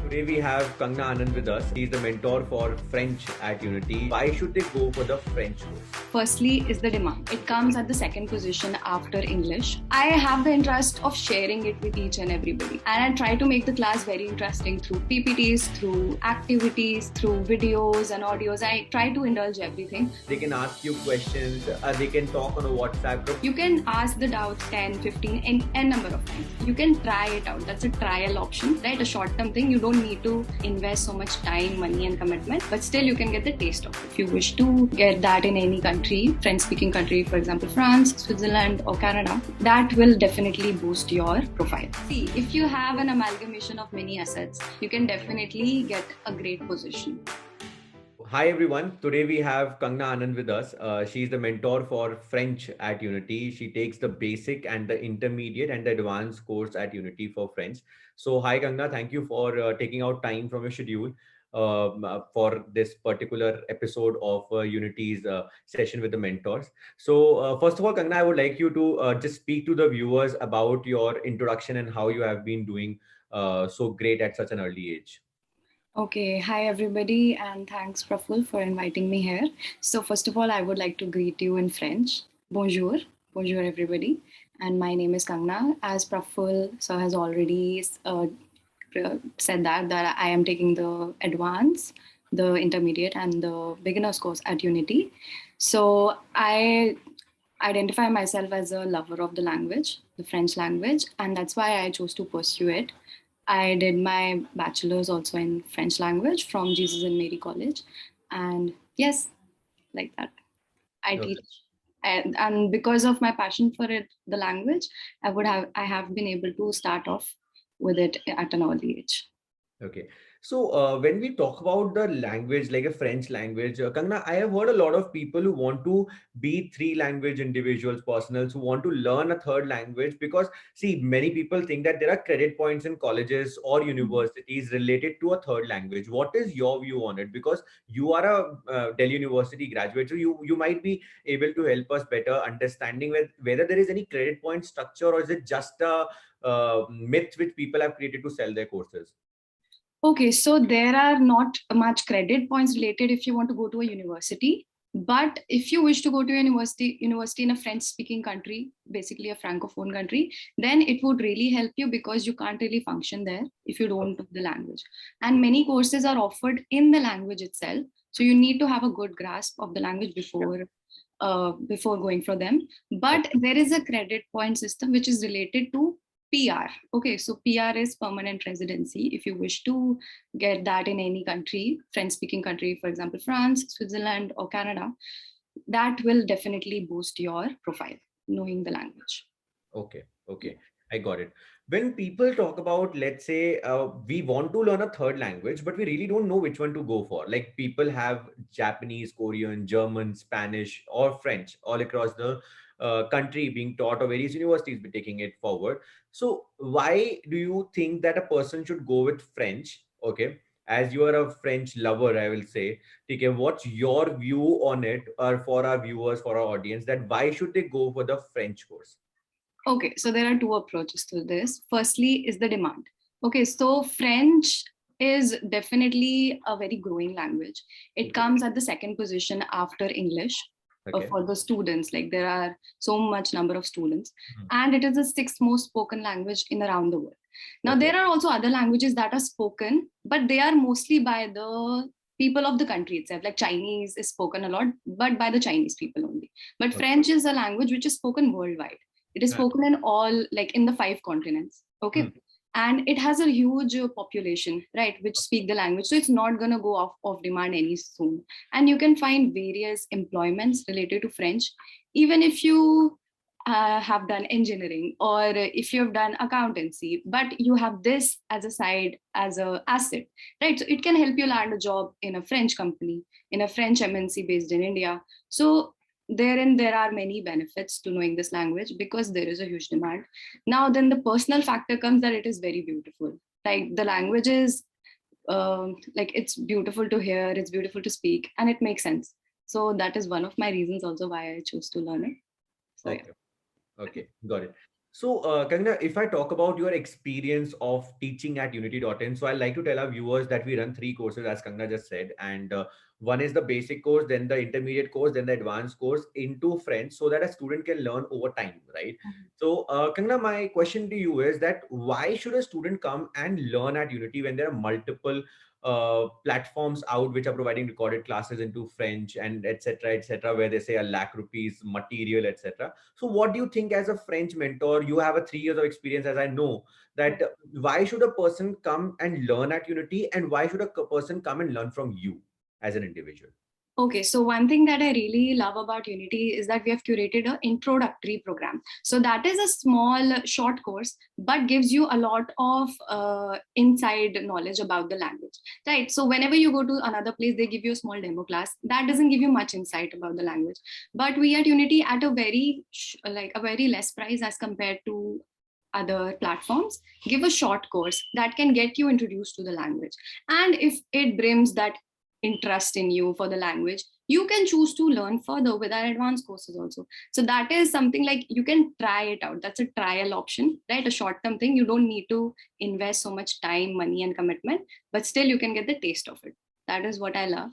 Today we have Kangana Anand with us. He's the mentor for French at Unity. Why should they go for the French course? Firstly is the demand. It comes at the second position after English. I have the interest of sharing it with each and everybody. And I try to make the class very interesting through PPTs, through activities, through videos and audios. I try to indulge everything. They can ask you questions, they can talk on a WhatsApp group. You can ask the doubts 10, 15, n number of times. You can try it out. That's a trial option, right? A short-term thing. You don't need to invest so much time, money and commitment, but still you can get the taste of it. If you wish to get that in any country, French-speaking country, for example, France, Switzerland or Canada, that will definitely boost your profile. See, if you have an amalgamation of many assets, you can definitely get a great position. Hi everyone, today we have Kangana Anand with us. She's the mentor for French at Unity. She takes the basic and the intermediate and the advanced course at Unity for French. So hi Kangana, thank you for taking out time from your schedule for this particular episode of Unity's session with the mentors. So first of all, Kangana, I would like you to just speak to the viewers about your introduction and how you have been doing so great at such an early age. Okay, hi everybody, and thanks Praful for inviting me here. So first of all, I would like to greet you in French. Bonjour, bonjour everybody. And my name is Kangana. As Praful so has already said that I am taking the advanced, the intermediate and the beginner's course at Unity. So I identify myself as a lover of the language, the French language, and that's why I chose to pursue it. I did my bachelor's also in French language from Jesus and Mary College. And yes, like that. I teach. And because of my passion for it, the language, I have been able to start off with it at an early age. Okay. So when we talk about the language, like a French language, Kangana, I have heard a lot of people who want to be three language individuals, personals who want to learn a third language because see, many people think that there are credit points in colleges or universities related to a third language. What is your view on it? Because you are a Delhi University graduate, so you might be able to help us better understanding whether there is any credit point structure or is it just a myth which people have created to sell their courses. Okay, so there are not much credit points related if you want to go to a university. But if you wish to go to a university in a French-speaking country, basically a Francophone country, then it would really help you because you can't really function there if you don't know the language. And many courses are offered in the language itself. So you need to have a good grasp of the language before going for them. But there is a credit point system which is related to PR. Okay, so PR is permanent residency. If you wish to get that in any country, French-speaking country, for example, France, Switzerland, or Canada, that will definitely boost your profile, knowing the language. Okay, I got it. When people talk about, let's say, we want to learn a third language, but we really don't know which one to go for. Like people have Japanese, Korean, German, Spanish, or French all across the country being taught, or various universities be taking it forward. So why do you think that a person should go with French? Okay, as you are a French lover, I will say, okay, what's your view on it, or for our viewers, for our audience, that why should they go for the French course? Okay, so there are two approaches to this. Firstly is the demand. Okay, so French is definitely a very growing language. It comes at the second position after English. For the students, like there are so much number of students, and it is the sixth most spoken language in around the world. Now there are also other languages that are spoken, but they are mostly by the people of the country itself. Like Chinese is spoken a lot, but by the Chinese people only. But French is a language which is spoken worldwide. It is spoken in all, like in the 5 continents. Okay. And it has a huge population, right, which speak the language. So it's not going to go off demand any soon. And you can find various employments related to French, even if you have done engineering or if you have done accountancy, but you have this as a side, as an asset, right? So it can help you land a job in a French company, in a French MNC based in India. So there are many benefits to knowing this language because there is a huge demand. Now then the personal factor comes that it is very beautiful. Like the language is like it's beautiful to hear, it's beautiful to speak, and it makes sense. So that is one of my reasons also why I chose to learn it. So, okay, got it. So, Kangana, if I talk about your experience of teaching at Unity.in, so I'd like to tell our viewers that we run three courses, as Kangana just said, and one is the basic course, then the intermediate course, then the advanced course into French, so that a student can learn over time, right? So, Kangana, my question to you is that why should a student come and learn at Unity when there are multiple platforms out which are providing recorded classes into French and etc., where they say a lakh rupees material, etc. So what do you think as a French mentor? You have a 3 years of experience, as I know, that why should a person come and learn at Unity, and why should a person come and learn from you as an individual? Okay, so one thing that I really love about Unity is that we have curated an introductory program. So that is a small, short course, but gives you a lot of inside knowledge about the language, right? So whenever you go to another place, they give you a small demo class. That doesn't give you much insight about the language. But we at Unity at a very, like a very less price as compared to other platforms, give a short course that can get you introduced to the language. And if it brims that interest in you for the language, you can choose to learn further with our advanced courses also. So that is something like you can try it out. That's a trial option, right? A short term thing. You don't need to invest so much time, money, and commitment, but still you can get the taste of it. That is what I love.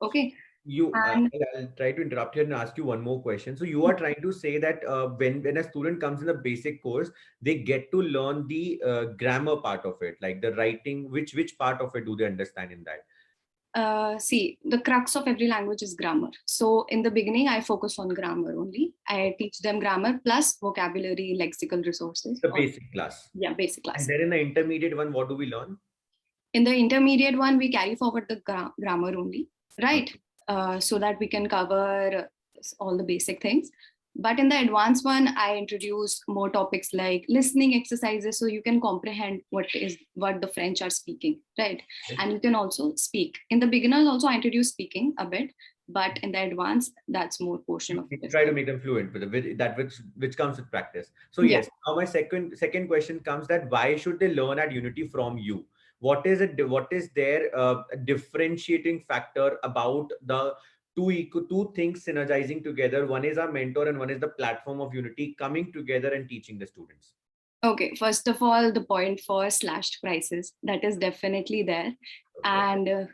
Okay. And I'll try to interrupt here and ask you one more question. So you are trying to say that when a student comes in the basic course, they get to learn the grammar part of it, like the writing. Which part of it do they understand in that? see, the crux of every language is grammar. So in the beginning, I focus on grammar only. I teach them grammar plus vocabulary, lexical resources, The or basic class. yeah, basic And class. then in the intermediate one, what do we learn? In the intermediate one, we carry forward the grammar only, right? Okay. So that we can cover all the basic things. But in the advanced one, I introduce more topics like listening exercises, so you can comprehend what the French are speaking, right? Yes. And you can also speak. In the beginners, also I introduce speaking a bit, but in the advanced, that's more portion of You try to listening. make them fluent with that which comes with practice. So Yeah. yes, now my second question comes that why should they learn at Unity from you? What is it? What is their differentiating factor about the two things synergizing together? One is our mentor, and one is the platform of Unity coming together and teaching the students. Okay, first of all, the point for slashed prices, that is definitely there. Okay. And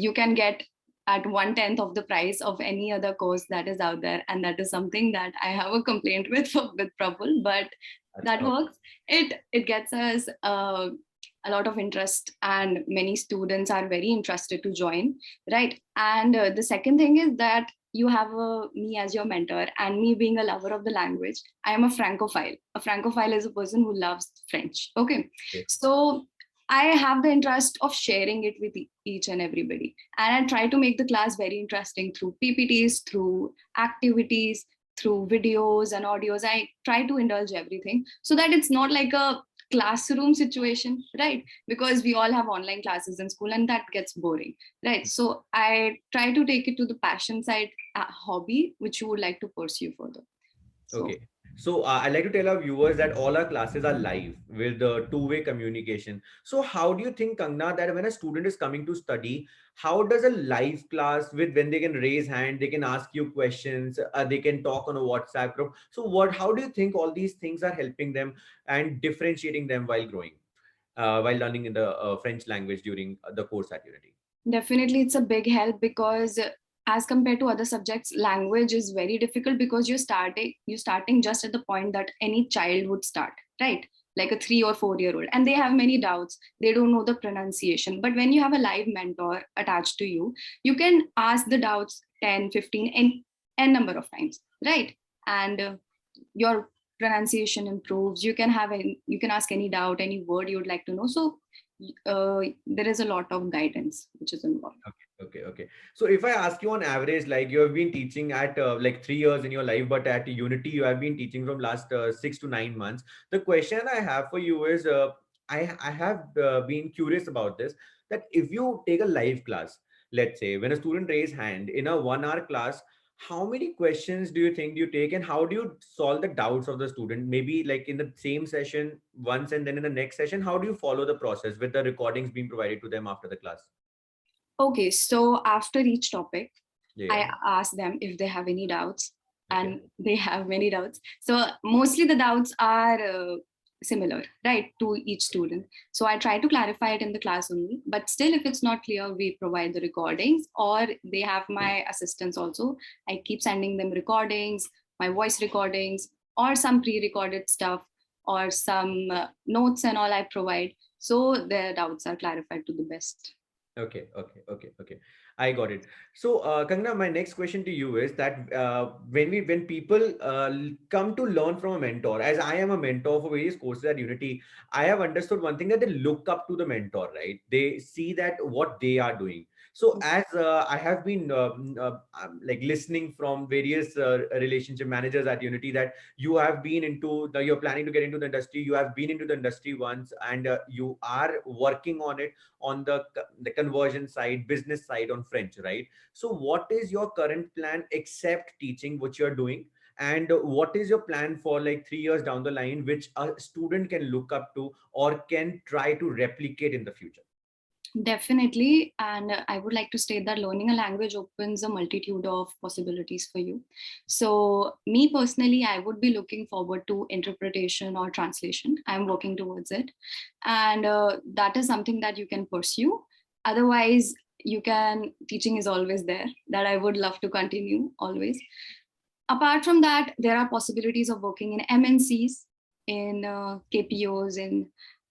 you can get at 1/10 of the price of any other course that is out there. And that is something that I have a complaint with with Prabhul, but That's that how. works. It gets us a lot of interest, and many students are very interested to join, right? And the second thing is that you have me as your mentor, and me being a lover of the language, I am a francophile. A francophile is a person who loves French. Okay. Okay. So I have the interest of sharing it with each and everybody. And I try to make the class very interesting through PPTs, through activities, through videos and audios. I try to indulge everything so that it's not like a classroom situation, right? Because we all have online classes in school and that gets boring, right? So I try to take it to the passion side, a hobby which you would like to pursue further. So Okay. So I'd like to tell our viewers that all our classes are live with the two-way communication. So how do you think, Kangna, that when a student is coming to study, how does a live class with when they can raise hand, they can ask you questions, they can talk on a WhatsApp group. So how do you think all these things are helping them and differentiating them while growing, while learning in the French language during the course at Unity? definitely it's a big help because as compared to other subjects, language is very difficult because you're starting just at the point that any child would start, right? Like a 3 or 4 year old, and they have many doubts, they don't know the pronunciation. But when you have a live mentor attached to you, you can ask the doubts 10, 15, and number of times, right? And your pronunciation improves. You can ask any doubt, any word you would like to know. So there is a lot of guidance which is involved. Okay. So if I ask you on average, like you have been teaching at like 3 years in your life, but at Unity you have been teaching from last 6 to 9 months. The question I have for you is, I have been curious about this. That if you take a live class, let's say when a student raise hand in a 1 hour class, how many questions do you think you take, and how do you solve the doubts of the student? Maybe like in the same session once, and then in the next session, how do you follow the process with the recordings being provided to them after the class? Okay, so after each topic, Yeah. I ask them if they have any doubts. and they have many doubts. So mostly the doubts are similar, right, to each student. So I try to clarify it in the class only. But still, if it's not clear, we provide the recordings, or they have my assistants also. I keep sending them recordings, my voice recordings, or some pre-recorded stuff, or some notes and all I provide. So their doubts are clarified to the best. Okay. I got it. So, Kangana, my next question to you is that when people come to learn from a mentor, as I am a mentor for various courses at Unity, I have understood one thing, that they look up to the mentor, right? They see that what they are doing. So, as I have been like listening from various relationship managers at Unity, that you have been into you're planning to get into the industry, you have been into the industry once, and you are working on it on the conversion side, business side on French, right? So what is your current plan except teaching, which you're doing? And what is your plan for like 3 years down the line, which a student can look up to or can try to replicate in the future? Definitely. And I would like to state that learning a language opens a multitude of possibilities for you. So, me personally, I would be looking forward to interpretation or translation. I'm working towards it. And that is something that you can pursue. Otherwise, you can, teaching is always there, that I would love to continue always. Apart from that, there are possibilities of working in MNCs, in KPOs, in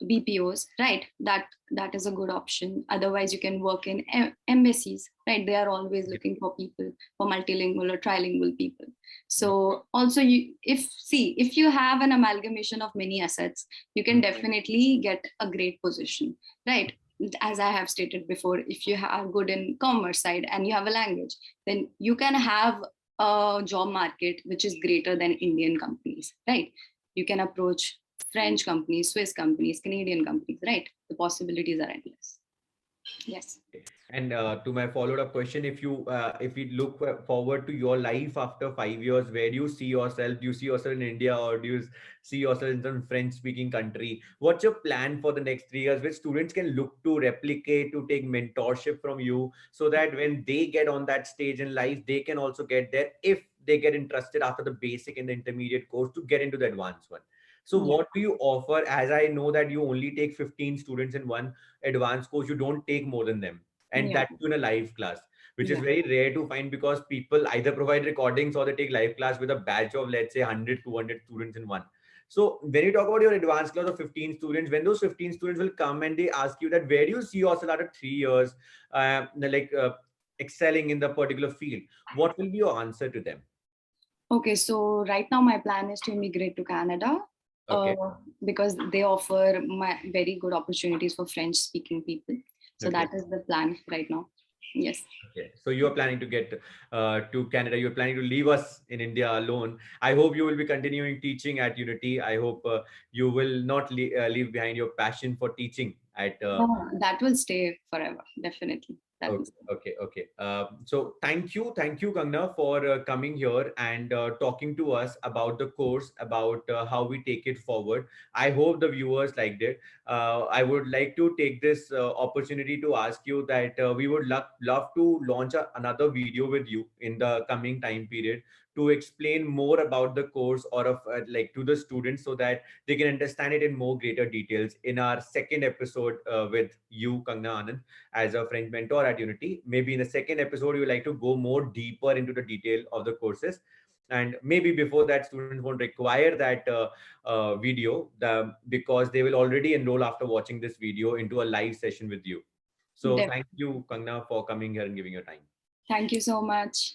BPOs, right? That is a good option. Otherwise, you can work in embassies, right? They are always looking for people, for multilingual or trilingual people. So also, if you have an amalgamation of many assets, you can definitely get a great position, right? As I have stated before, if you are good in commerce side and you have a language, then you can have a job market which is greater than Indian companies, right? You can approach French companies, Swiss companies, Canadian companies, right? The possibilities are endless. Yes. And to my followed up question, if you look forward to your life after 5 years, where do you see yourself? Do you see yourself in India, or do you see yourself in some French speaking country? What's your plan for the next 3 years, which students can look to replicate, to take mentorship from you, so that when they get on that stage in life, they can also get there, if they get interested after the basic and the intermediate course to get into the advanced one? So Yeah. what do you offer? As I know that you only take 15 students in one advanced course, you don't take more than them, and Yeah. that too in a live class, which is Yeah. very rare to find, because people either provide recordings or they take live class with a batch of, let's say, 100 200 students in one. So when you talk about your advanced class of 15 students, when those 15 students will come and they ask you that where do you see yourself after 3 years, like excelling in the particular field, what will be your answer to them? Okay, so right now my plan is to immigrate to Canada, uh, Okay. because they offer very good opportunities for French speaking people. So Okay. that is the plan right now. Yes. Okay, so you are planning to get to Canada. You're planning to leave us in India alone. I hope you will be continuing teaching at Unity. I hope you will not leave behind your passion for teaching at No, that will stay forever. Definitely. That will stay. Okay. So thank you, Kangna, for coming here and talking to us about the course, about how we take it forward. I hope the viewers liked it. I would like to take this opportunity to ask you that we would love to launch another video with you in the coming time period, to explain more about the course, or of like to the students, so that they can understand it in more greater details in our second episode with you, Kangana Anand, as a French mentor at Unity. Maybe in the second episode, you like to go more deeper into the detail of the courses. And maybe before that, students won't require that video, because they will already enroll after watching this video into a live session with you. So Def- thank you, Kangna, for coming here and giving your time. Thank you so much.